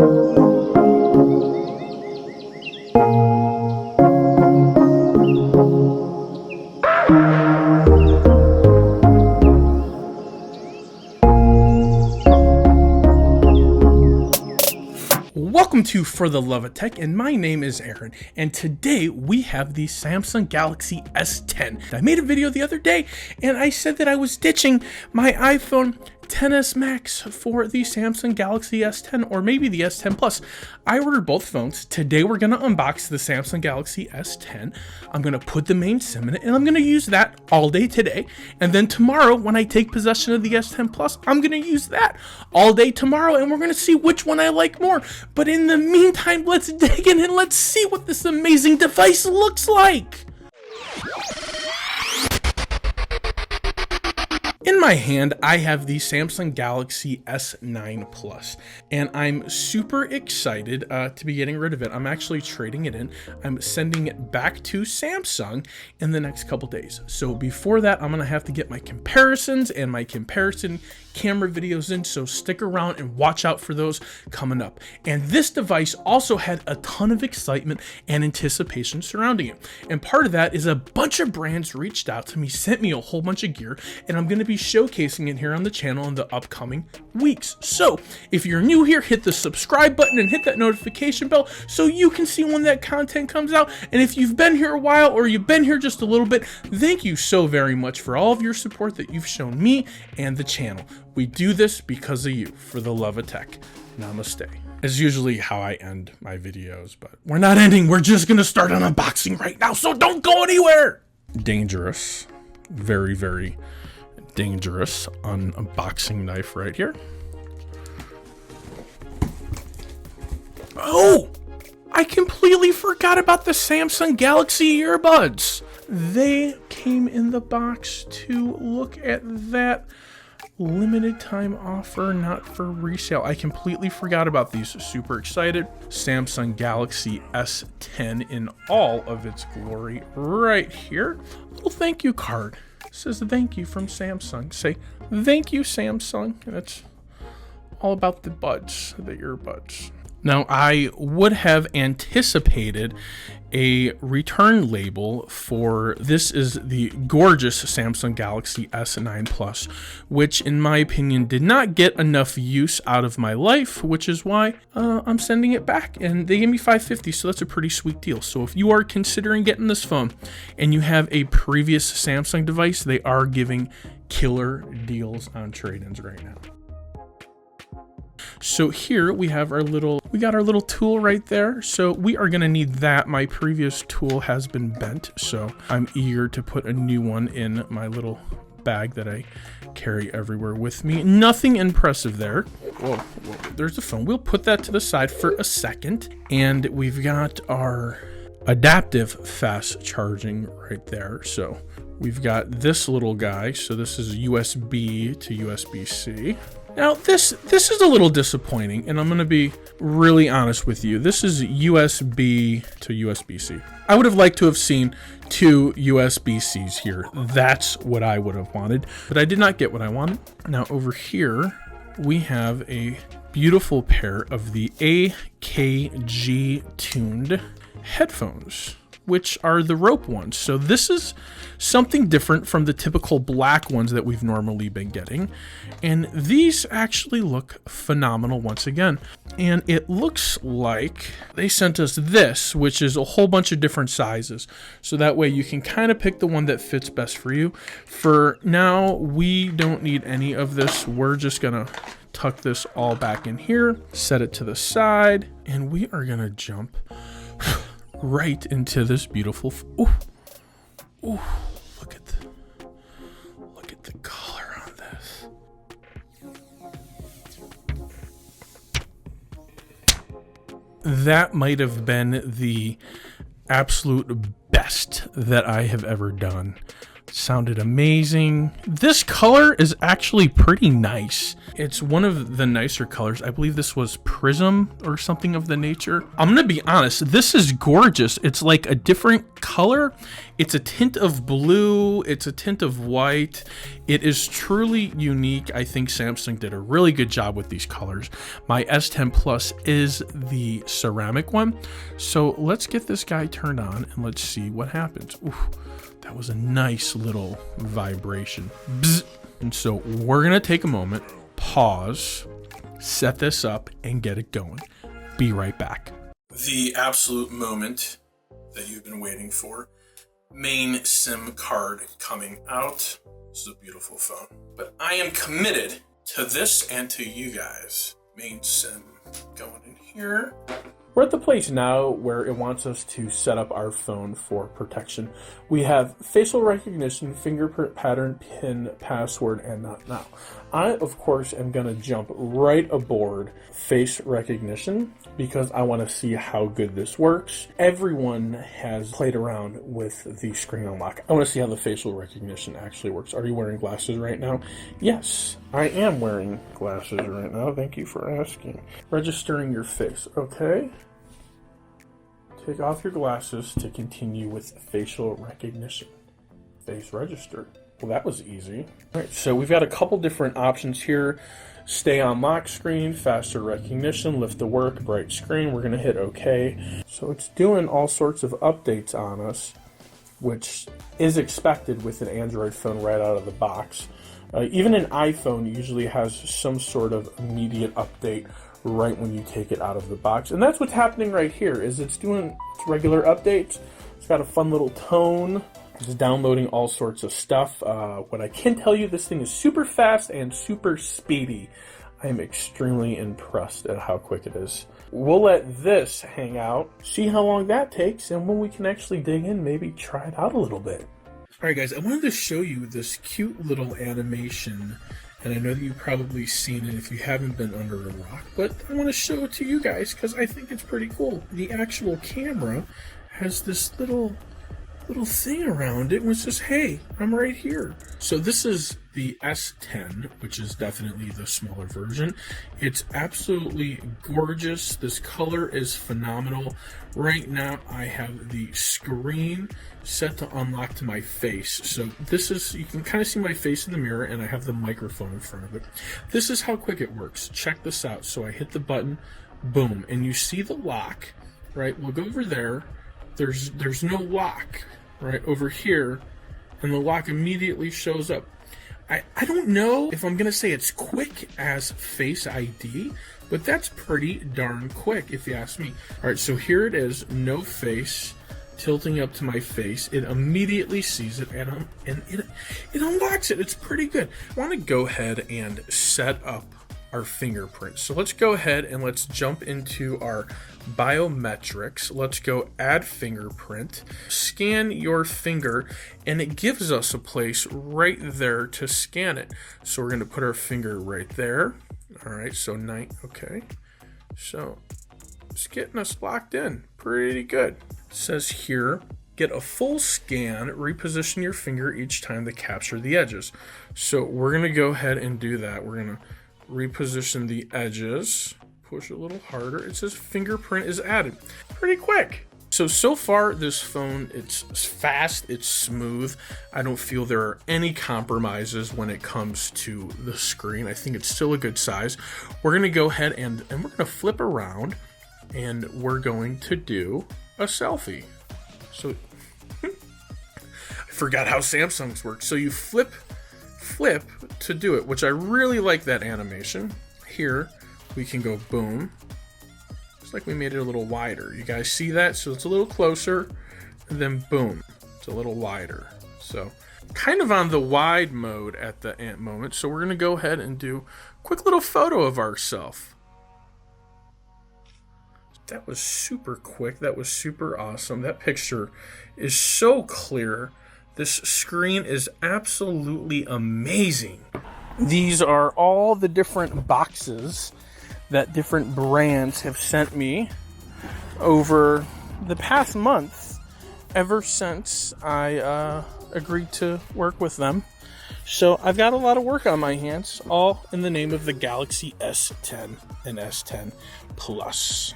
Welcome to For the Love of Tech, and my name is Aaron, and today we have the Samsung Galaxy S10. I made a video the other day, and I said that I was ditching my iPhone XS Max for the Samsung Galaxy S10, or maybe the S10 Plus. I ordered both phones. Today we're going to unbox the Samsung Galaxy S10. I'm going to put the main SIM in it, and I'm going to use that all day today. And then tomorrow, when I take possession of the S10 Plus, I'm going to use that all day tomorrow, and we're going to see which one I like more. But in the meantime, let's dig in and let's see what this amazing device looks like. In my hand, I have the Samsung Galaxy S9 Plus, and I'm super excited to be getting rid of it. I'm actually trading it in. I'm sending it back to Samsung in the next couple days. So before that, I'm gonna have to get my comparisons and my comparison camera videos in, so stick around and watch out for those coming up. And this device also had a ton of excitement and anticipation surrounding it. And part of that is a bunch of brands reached out to me, sent me a whole bunch of gear, and I'm gonna be showcasing it here on the channel in the upcoming weeks. So if you're new here, hit the subscribe button and hit that notification bell so you can see when that content comes out. And if you've been here a while or you've been here just a little bit, thank you so very much for all of your support that you've shown me and the channel. We do this because of you, for the love of tech. Namaste. Is usually how I end my videos, but we're not ending. We're just gonna start an unboxing right now, so don't go anywhere. Dangerous, very, very dangerous unboxing knife right here. Oh, I completely forgot about the Samsung Galaxy earbuds. They came in the box too. Look at that. Limited time offer, not for resale. I completely forgot about these. Super excited. Samsung Galaxy S10 in all of its glory right here. Little thank you card. It says thank you from Samsung. Say thank you, Samsung. That's all about the buds, the earbuds. Now, I would have anticipated a return label for this is the gorgeous Samsung Galaxy S9 Plus, which in my opinion did not get enough use out of my life, which is why I'm sending it back. And they gave me $550, so that's a pretty sweet deal. So if you are considering getting this phone and you have a previous Samsung device, they are giving killer deals on trade-ins right now. So here we have our little tool right there. So we are gonna need that. My previous tool has been bent, so I'm eager to put a new one in my little bag that I carry everywhere with me. Nothing impressive there. Whoa, there's the phone. We'll put that to the side for a second. And we've got our adaptive fast charging right there. So we've got this little guy. So this is USB to USB-C. Now, this is a little disappointing, and I'm going to be really honest with you. This is USB to USB-C. I would have liked to have seen two USB-Cs here. That's what I would have wanted, but I did not get what I wanted. Now, over here, we have a beautiful pair of the AKG-tuned headphones, which are the rope ones. So this is something different from the typical black ones that we've normally been getting. And these actually look phenomenal once again. And it looks like they sent us this, which is a whole bunch of different sizes. So that way you can kind of pick the one that fits best for you. For now, we don't need any of this. We're just gonna tuck this all back in here, set it to the side, and we are gonna jump right into this beautiful. Ooh, look at the color on this. That might have been the absolute best that I have ever done. Sounded amazing. This color is actually pretty nice. It's one of the nicer colors. I believe this was Prism or something of the nature. I'm gonna be honest, this is gorgeous. It's like a different color, it's a tint of blue, it's a tint of white. It is truly unique. I think Samsung did a really good job with these colors. My S10 Plus is the ceramic one. So let's get this guy turned on and let's see what happens. Ooh, that was a nice little vibration. Bzz. And so we're gonna take a moment, pause, set this up, and get it going. Be right back. The absolute moment that you've been waiting for. Main SIM card coming out. This is a beautiful phone. But I am committed to this and to you guys. Main SIM going in here. We're at the place now where it wants us to set up our phone for protection. We have facial recognition, fingerprint pattern, PIN, password, and not now. I, of course, am going to jump right aboard face recognition because I want to see how good this works. Everyone has played around with the screen unlock. I want to see how the facial recognition actually works. Are you wearing glasses right now? Yes, I am wearing glasses right now. Thank you for asking. Registering your face. Okay. Take off your glasses to continue with facial recognition. Face registered. Well, that was easy. All right, so we've got a couple different options here. Stay on lock screen, faster recognition, lift to work, bright screen. We're going to hit OK. So it's doing all sorts of updates on us, which is expected with an Android phone right out of the box. Even an iPhone usually has some sort of immediate update right when you take it out of the box. And that's what's happening right here, is it's doing its regular updates. It's got a fun little tone. It's downloading all sorts of stuff. What I can tell you, this thing is super fast and super speedy. I am extremely impressed at how quick it is. We'll let this hang out, see how long that takes, and when we can actually dig in, maybe try it out a little bit. Alright guys, I wanted to show you this cute little animation, and I know that you've probably seen it if you haven't been under a rock, but I want to show it to you guys because I think it's pretty cool. The actual camera has this little thing around it which says, hey, I'm right here. So this is the S10, which is definitely the smaller version. It's absolutely gorgeous. This color is phenomenal. Right now I have the screen set to unlock to my face. So this is, you can kind of see my face in the mirror and I have the microphone in front of it. This is how quick it works. Check this out. So I hit the button, boom, and you see the lock, right? We'll go over there. There's no lock right over here, and the lock immediately shows up. I don't know if I'm gonna say it's quick as Face ID, but that's pretty darn quick if you ask me. All right, so here it is, no face, tilting up to my face. It immediately sees it and it unlocks it. It's pretty good. I want to go ahead and set up our fingerprint. So let's go ahead and let's jump into our biometrics. Let's go add fingerprint, scan your finger, and it gives us a place right there to scan it. So we're going to put our finger right there. All right, so okay. So it's getting us locked in pretty good. It says here, get a full scan, reposition your finger each time to capture the edges. So we're going to go ahead and do that. We're going to reposition the edges, push a little harder. It says fingerprint is added. Pretty quick. So far this phone, it's fast, it's smooth. I don't feel there are any compromises when it comes to the screen. I think it's still a good size. We're gonna go ahead and we're gonna flip around and we're going to do a selfie. So I forgot how Samsung's work. So you flip to do it, which I really like that animation. Here we can go boom. It's like we made it a little wider. You guys see that? So it's a little closer, and then boom, it's a little wider. So kind of on the wide mode at the moment. So we're gonna go ahead and do a quick little photo of ourselves. That was super quick. That was super awesome. That picture is so clear. This screen is absolutely amazing. These are all the different boxes that different brands have sent me over the past month, ever since I agreed to work with them. So I've got a lot of work on my hands, all in the name of the Galaxy S10 and S10 Plus.